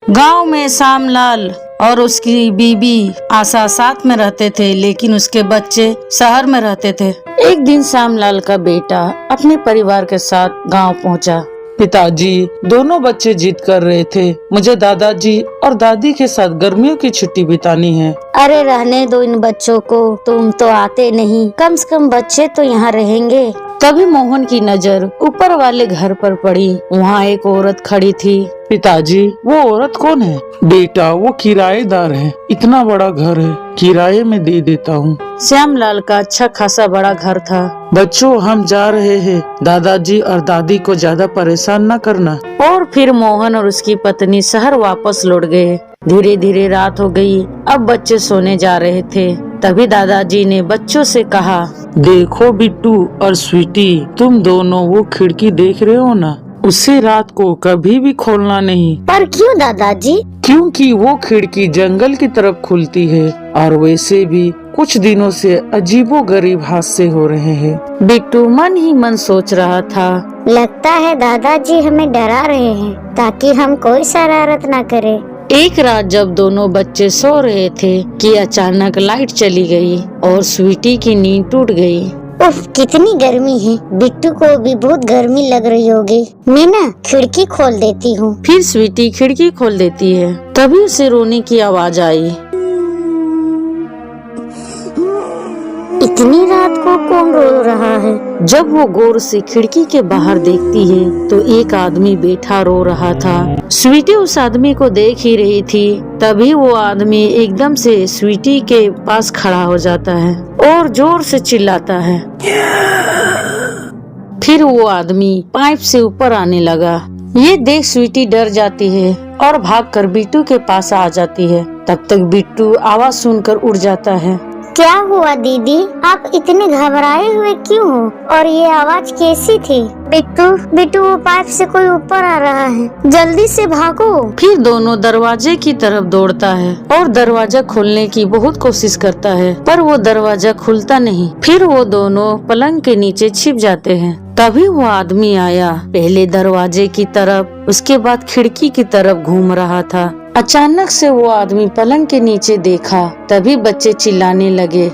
गांव में श्यामलाल और उसकी बीबी आशा साथ में रहते थे, लेकिन उसके बच्चे शहर में रहते थे। एक दिन श्यामलाल का बेटा अपने परिवार के साथ गांव पहुंचा। पिताजी, दोनों बच्चे जिद कर रहे थे, मुझे दादाजी और दादी के साथ गर्मियों की छुट्टी बितानी है। अरे रहने दो इन बच्चों को, तुम तो आते नहीं, कम से कम बच्चे तो यहाँ रहेंगे। तभी मोहन की नजर ऊपर वाले घर पर पड़ी। वहाँ एक औरत खड़ी थी। पिताजी, वो औरत कौन है? बेटा, वो किराएदार है, इतना बड़ा घर है, किराए में दे देता हूँ। श्यामलाल का अच्छा खासा बड़ा घर था। बच्चों, हम जा रहे हैं, दादाजी और दादी को ज्यादा परेशान न करना। और फिर मोहन और उसकी पत्नी शहर वापस लौट गए। धीरे धीरे रात हो गई। अब बच्चे सोने जा रहे थे। तभी दादाजी ने बच्चों से कहा, देखो बिट्टू और स्वीटी, तुम दोनों वो खिड़की देख रहे हो ना, उसे रात को कभी भी खोलना नहीं। पर क्यों दादाजी? क्योंकि वो खिड़की जंगल की तरफ खुलती है और वैसे भी कुछ दिनों से अजीबोगरीब हादसे हो रहे हैं। बिट्टू मन ही मन सोच रहा था। लगता है दादाजी हमें डरा रहे हैं ताकि हम कोई शरारत न करें। एक रात जब दोनों बच्चे सो रहे थे कि अचानक लाइट चली गई और स्वीटी की नींद टूट गई। उफ, कितनी गर्मी है। बिट्टू को भी बहुत गर्मी लग रही होगी। मैं ना खिड़की खोल देती हूँ। फिर स्वीटी खिड़की खोल देती है। तभी उसे रोने की आवाज आई। इतनी रात को कौन रो रहा है? जब वो गौर से खिड़की के बाहर देखती है तो एक आदमी बैठा रो रहा था। स्वीटी उस आदमी को देख ही रही थी। तभी वो आदमी एकदम से स्वीटी के पास खड़ा हो जाता है और जोर से चिल्लाता है। फिर वो आदमी पाइप से ऊपर आने लगा। ये देख स्वीटी डर जाती है और भागकर बिट्टू के पास आ जाती है। तब तक बिट्टू आवाज सुनकर उड़ जाता है। क्या हुआ दीदी, आप इतने घबराए हुए क्यों हो? और ये आवाज कैसी थी? बिट्टू वो पाइप से कोई ऊपर आ रहा है, जल्दी से भागो। फिर दोनों दरवाजे की तरफ दौड़ता है और दरवाजा खोलने की बहुत कोशिश करता है, पर वो दरवाजा खुलता नहीं। फिर वो दोनों पलंग के नीचे छिप जाते हैं। तभी वो आदमी आया। पहले दरवाजे की तरफ, उसके बाद खिड़की की तरफ घूम रहा था। अचानक से वो आदमी पलंग के नीचे देखा। तभी बच्चे चिल्लाने लगे।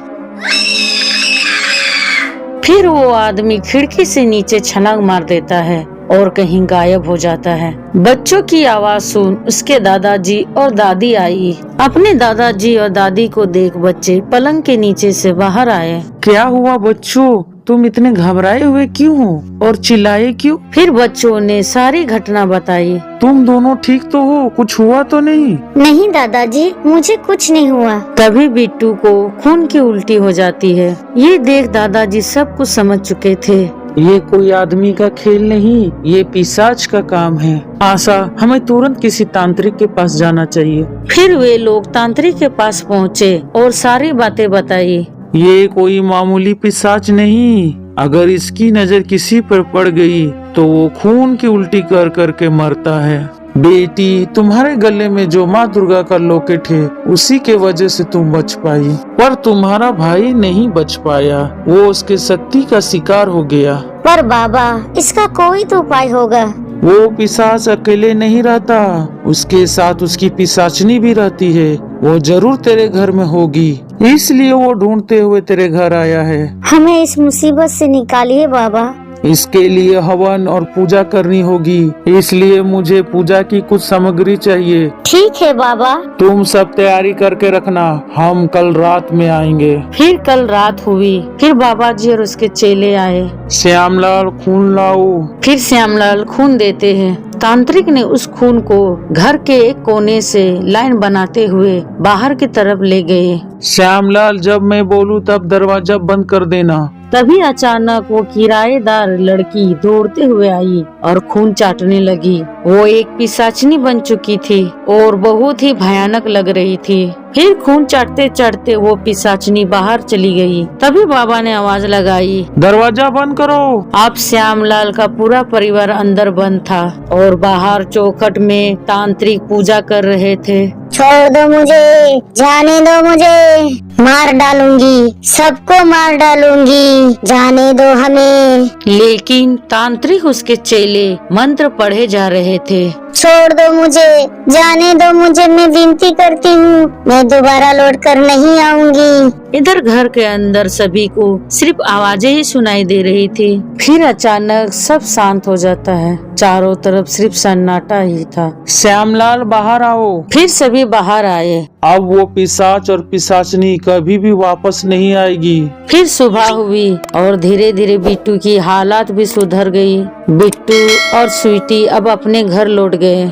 फिर वो आदमी खिड़की से नीचे छलांग मार देता है और कहीं गायब हो जाता है। बच्चों की आवाज सुन उसके दादाजी और दादी आई। अपने दादाजी और दादी को देख बच्चे पलंग के नीचे से बाहर आए। क्या हुआ बच्चों, तुम इतने घबराए हुए क्यों हो और चिल्लाए क्यों? फिर बच्चों ने सारी घटना बताई। तुम दोनों ठीक तो हो? कुछ हुआ तो नहीं? नहीं दादाजी, मुझे कुछ नहीं हुआ। तभी बिट्टू को खून की उल्टी हो जाती है। ये देख दादाजी सब कुछ समझ चुके थे। ये कोई आदमी का खेल नहीं, ये पिशाच का काम है। आशा, हमें तुरंत किसी तांत्रिक के पास जाना चाहिए। फिर वे लोग तांत्रिक के पास पहुँचे और सारी बातें बताई। ये कोई मामूली पिशाच नहीं, अगर इसकी नजर किसी पर पड़ गई तो वो खून की उल्टी कर कर के मरता है। बेटी, तुम्हारे गले में जो माँ दुर्गा का लॉकेट है, उसी के वजह से तुम बच पाई, पर तुम्हारा भाई नहीं बच पाया। वो उसके शक्ति का शिकार हो गया। पर बाबा, इसका कोई तो उपाय होगा। वो पिशाच अकेले नहीं रहता, उसके साथ उसकी पिशाचनी भी रहती है। वो जरूर तेरे घर में होगी, इसलिए वो ढूंढते हुए तेरे घर आया है। हमें इस मुसीबत से निकालिए बाबा। इसके लिए हवन और पूजा करनी होगी, इसलिए मुझे पूजा की कुछ सामग्री चाहिए। ठीक है बाबा। तुम सब तैयारी करके रखना, हम कल रात में आएंगे। फिर कल रात हुई। फिर बाबा जी और उसके चेले आए। श्यामलाल, खून लाओ। फिर श्यामलाल खून देते हैं। तांत्रिक ने उस खून को घर के एक कोने से लाइन बनाते हुए बाहर की तरफ ले गए। श्यामलाल, जब मैं बोलूं तब दरवाजा बंद कर देना। तभी अचानक वो किराएदार लड़की दौड़ते हुए आई और खून चाटने लगी। वो एक पिशाचनी बन चुकी थी और बहुत ही भयानक लग रही थी। फिर खून चाटते चाटते वो पिशाचनी बाहर चली गई। तभी बाबा ने आवाज लगाई, दरवाजा बंद करो। अब श्यामलाल का पूरा परिवार अंदर बंद था और बाहर चौखट में तांत्रिक पूजा कर रहे थे। छोड़ दो मुझे, जाने दो मुझे, मार डालूंगी, सबको मार डालूंगी, जाने दो हमें। लेकिन तांत्रिक उसके चेले मंत्र पढ़े जा रहे थे। छोड़ दो मुझे, जाने दो मुझे, मैं विनती करती हूँ, मैं दोबारा लौट कर नहीं आऊंगी। इधर घर के अंदर सभी को सिर्फ आवाजें ही सुनाई दे रही थी। फिर अचानक सब शांत हो जाता है, चारों तरफ सिर्फ सन्नाटा ही था। श्यामलाल बाहर आओ। फिर सभी बाहर आए। अब वो पिशाच और पिशाचनी कभी भी वापस नहीं आएगी। फिर सुबह हुई और धीरे धीरे बिट्टू की हालात भी सुधर गई। बिट्टू और स्वीटी अब अपने घर लौट गए।